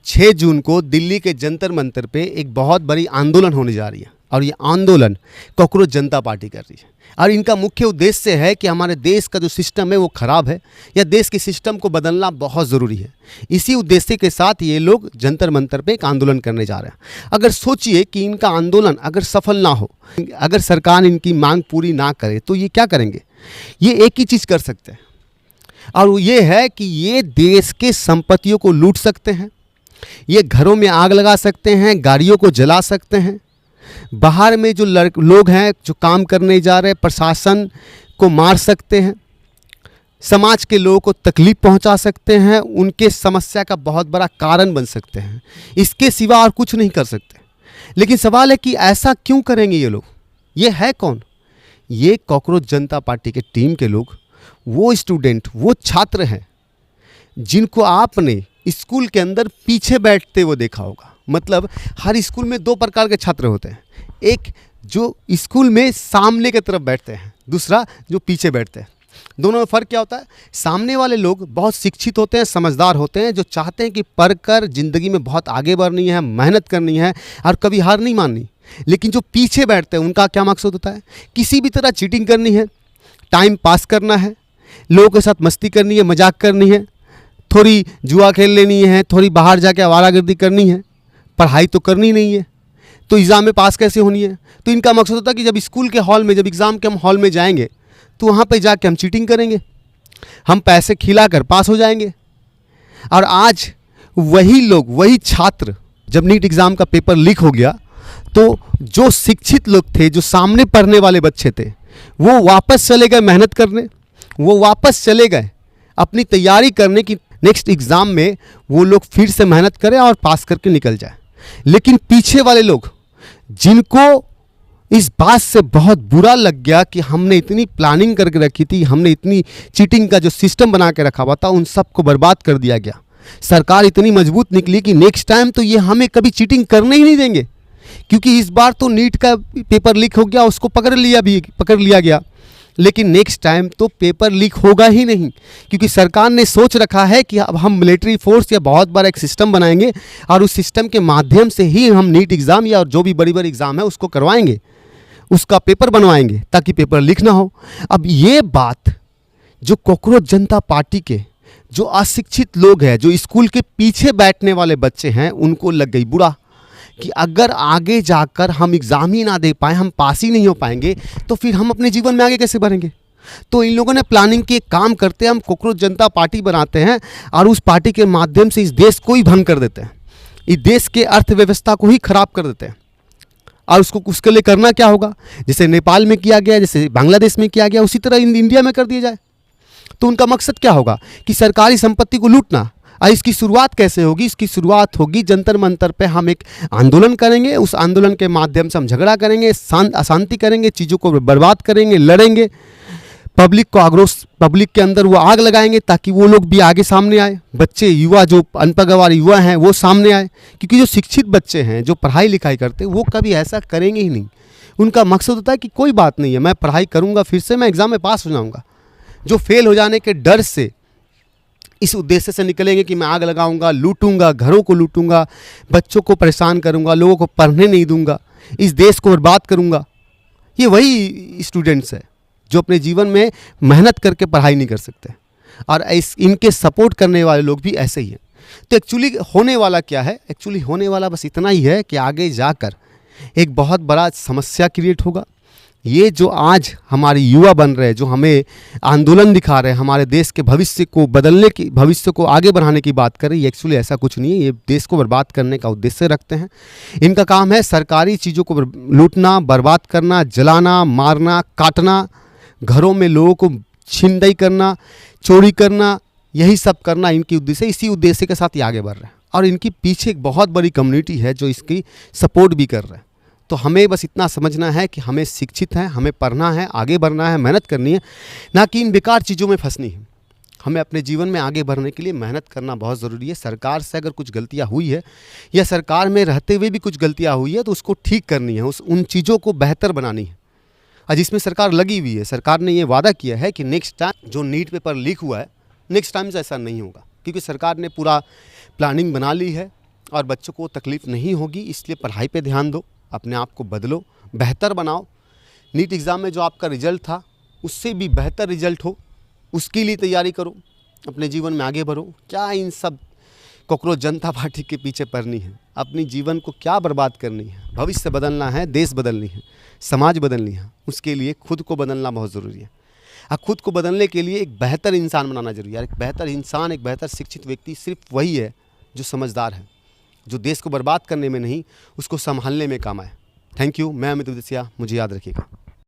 6 जून को दिल्ली के जंतर मंतर पे एक बहुत बड़ी आंदोलन होने जा रही है और ये आंदोलन कॉकरोच जनता पार्टी कर रही है। और इनका मुख्य उद्देश्य है कि हमारे देश का जो सिस्टम है वो ख़राब है या देश के सिस्टम को बदलना बहुत ज़रूरी है। इसी उद्देश्य के साथ ये लोग जंतर मंतर पे एक आंदोलन करने जा रहे हैं। अगर सोचिए कि इनका आंदोलन अगर सफल ना हो, अगर सरकार इनकी मांग पूरी ना करे तो ये क्या करेंगे? ये एक ही चीज़ कर सकते हैं और वो ये है कि ये देश के संपत्तियों को लूट सकते हैं, ये घरों में आग लगा सकते हैं, गाड़ियों को जला सकते हैं, बाहर में जो लोग हैं जो काम करने जा रहे हैं प्रशासन को मार सकते हैं, समाज के लोगों को तकलीफ़ पहुंचा सकते हैं, उनके समस्या का बहुत बड़ा कारण बन सकते हैं। इसके सिवा और कुछ नहीं कर सकते। लेकिन सवाल है कि ऐसा क्यों करेंगे ये लोग? ये है कौन? ये कॉकरोच जनता पार्टी के टीम के लोग, वो स्टूडेंट, वो छात्र हैं जिनको आपने स्कूल के अंदर पीछे बैठते हुए देखा होगा। मतलब हर स्कूल में 2 प्रकार के छात्र होते हैं, एक जो स्कूल में सामने की तरफ बैठते हैं, दूसरा जो पीछे बैठते हैं। दोनों में फ़र्क क्या होता है? सामने वाले लोग बहुत शिक्षित होते हैं, समझदार होते हैं, जो चाहते हैं कि पढ़कर ज़िंदगी में बहुत आगे बढ़नी है, मेहनत करनी है और कभी हार नहीं माननी। लेकिन जो पीछे बैठते हैं उनका क्या मकसद होता है? किसी भी तरह चीटिंग करनी है, टाइम पास करना है, लोगों के साथ मस्ती करनी है, मजाक करनी है, थोड़ी जुआ खेल लेनी है, थोड़ी बाहर जाके आवारागर्दी करनी है, पढ़ाई तो करनी नहीं है, तो एग्ज़ाम में पास कैसे होनी है? तो इनका मकसद होता है कि जब स्कूल के हॉल में, जब एग्ज़ाम के हम हॉल में जाएंगे तो वहाँ पे जाके हम चीटिंग करेंगे, हम पैसे खिलाकर पास हो जाएंगे। और आज वही लोग, वही छात्र, जब नीट एग्ज़ाम का पेपर लीक हो गया तो जो शिक्षित लोग थे, जो सामने पढ़ने वाले बच्चे थे, वो वापस चले गए मेहनत करने, वो वापस चले गए अपनी तैयारी करने की नेक्स्ट एग्ज़ाम में वो लोग फिर से मेहनत करें और पास करके निकल जाए। लेकिन पीछे वाले लोग, जिनको इस बात से बहुत बुरा लग गया कि हमने इतनी प्लानिंग करके रखी थी, हमने इतनी चीटिंग का जो सिस्टम बना के रखा हुआ था, उन सबको बर्बाद कर दिया गया। सरकार इतनी मजबूत निकली कि नेक्स्ट टाइम तो ये हमें कभी चीटिंग करने ही नहीं देंगे, क्योंकि इस बार तो नीट का पेपर लीक हो गया, उसको पकड़ लिया गया। लेकिन नेक्स्ट टाइम तो पेपर लीक होगा ही नहीं, क्योंकि सरकार ने सोच रखा है कि अब हम मिलिट्री फोर्स या बहुत बड़ा एक सिस्टम बनाएंगे और उस सिस्टम के माध्यम से ही हम नीट एग्ज़ाम या जो भी बड़ी बड़ी एग्ज़ाम है उसको करवाएंगे, उसका पेपर बनवाएंगे ताकि पेपर लीक ना हो। अब ये बात जो कॉकरोच जनता पार्टी के जो अशिक्षित लोग हैं, जो स्कूल के पीछे बैठने वाले बच्चे हैं, उनको लग गई बुरा कि अगर आगे जाकर हम एग्ज़ाम ही ना दे पाए, हम पास ही नहीं हो पाएंगे, तो फिर हम अपने जीवन में आगे कैसे बढ़ेंगे? तो इन लोगों ने प्लानिंग की, एक काम करते हैं, हम कॉकरोच जनता पार्टी बनाते हैं और उस पार्टी के माध्यम से इस देश को ही भंग कर देते हैं, इस देश के अर्थव्यवस्था को ही खराब कर देते हैं। और उसके लिए करना क्या होगा? जैसे नेपाल में किया गया, जैसे बांग्लादेश में किया गया, उसी तरह इंडिया में कर दिया जाए। तो उनका मकसद क्या होगा? कि सरकारी संपत्ति को लूटना। और इसकी शुरुआत कैसे होगी? इसकी शुरुआत होगी जंतर मंतर पे हम एक आंदोलन करेंगे, उस आंदोलन के माध्यम से हम झगड़ा करेंगे, अशांति करेंगे, चीज़ों को बर्बाद करेंगे, लड़ेंगे, पब्लिक को आक्रोश, पब्लिक के अंदर वो आग लगाएंगे ताकि वो लोग भी आगे सामने आए, बच्चे, युवा, जो अनपढ़ युवा हैं वो सामने आए। क्योंकि जो शिक्षित बच्चे हैं, जो पढ़ाई लिखाई करते हैं, वो कभी ऐसा करेंगे ही नहीं। उनका मकसद होता है कि कोई बात नहीं है, मैं पढ़ाई करूँगा, फिर से मैं एग्ज़ाम में पास हो जाऊँगा। जो फेल हो जाने के डर से, इस उद्देश्य से निकलेंगे कि मैं आग लगाऊंगा, लूटूंगा, घरों को लूटूंगा, बच्चों को परेशान करूंगा, लोगों को पढ़ने नहीं दूंगा, इस देश को बर्बाद करूंगा। ये वही स्टूडेंट्स हैं जो अपने जीवन में मेहनत करके पढ़ाई नहीं कर सकते, और इनके सपोर्ट करने वाले लोग भी ऐसे ही हैं। तो एक्चुअली होने वाला क्या है? एक्चुअली होने वाला बस इतना ही है कि आगे जाकर एक बहुत बड़ा समस्या क्रिएट होगा। ये जो आज हमारे युवा बन रहे हैं, जो हमें आंदोलन दिखा रहे हैं, हमारे देश के भविष्य को बदलने की, भविष्य को आगे बढ़ाने की बात कर रहे हैं, ये एक्चुअली ऐसा कुछ नहीं है। ये देश को बर्बाद करने का उद्देश्य रखते हैं। इनका काम है सरकारी चीज़ों को लूटना, बर्बाद करना, जलाना, मारना, काटना, घरों में लोगों को छिनतई करना, चोरी करना, यही सब करना इनकी उद्देश्य। इसी उद्देश्य के साथ ये आगे बढ़ रहे हैं और इनकी पीछे एक बहुत बड़ी कम्युनिटी है जो इसकी सपोर्ट भी कर रहे हैं। तो हमें बस इतना समझना है कि हमें शिक्षित हैं, हमें पढ़ना है, आगे बढ़ना है, मेहनत करनी है, ना कि इन बेकार चीज़ों में फंसनी है। हमें अपने जीवन में आगे बढ़ने के लिए मेहनत करना बहुत ज़रूरी है। सरकार से अगर कुछ गलतियाँ हुई है या सरकार में रहते हुए भी कुछ गलतियाँ हुई है तो उसको ठीक करनी है, उन चीज़ों को बेहतर बनानी है। और जिसमें सरकार लगी हुई है, सरकार ने ये वादा किया है कि नेक्स्ट टाइम जो नीट पेपर लीक हुआ है, नेक्स्ट टाइम से ऐसा नहीं होगा, क्योंकि सरकार ने पूरा प्लानिंग बना ली है और बच्चों को तकलीफ़ नहीं होगी, इसलिए पढ़ाई पे ध्यान दो, अपने आप को बदलो, बेहतर बनाओ। नीट एग्ज़ाम में जो आपका रिजल्ट था उससे भी बेहतर रिजल्ट हो, उसके लिए तैयारी करो, अपने जीवन में आगे बढ़ो। क्या इन सब कॉकरोच जनता पार्टी के पीछे पड़नी है? अपनी जीवन को क्या बर्बाद करनी है? भविष्य बदलना है, देश बदलनी है, समाज बदलनी है, उसके लिए खुद को बदलना बहुत ज़रूरी है। और खुद को बदलने के लिए एक बेहतर इंसान बनाना जरूरी है। एक बेहतर इंसान, एक बेहतर शिक्षित व्यक्ति सिर्फ वही है जो समझदार है, जो देश को बर्बाद करने में नहीं, उसको संभालने में काम आए। Thank you. मैं अमित विदेसिया, मुझे याद रखिएगा।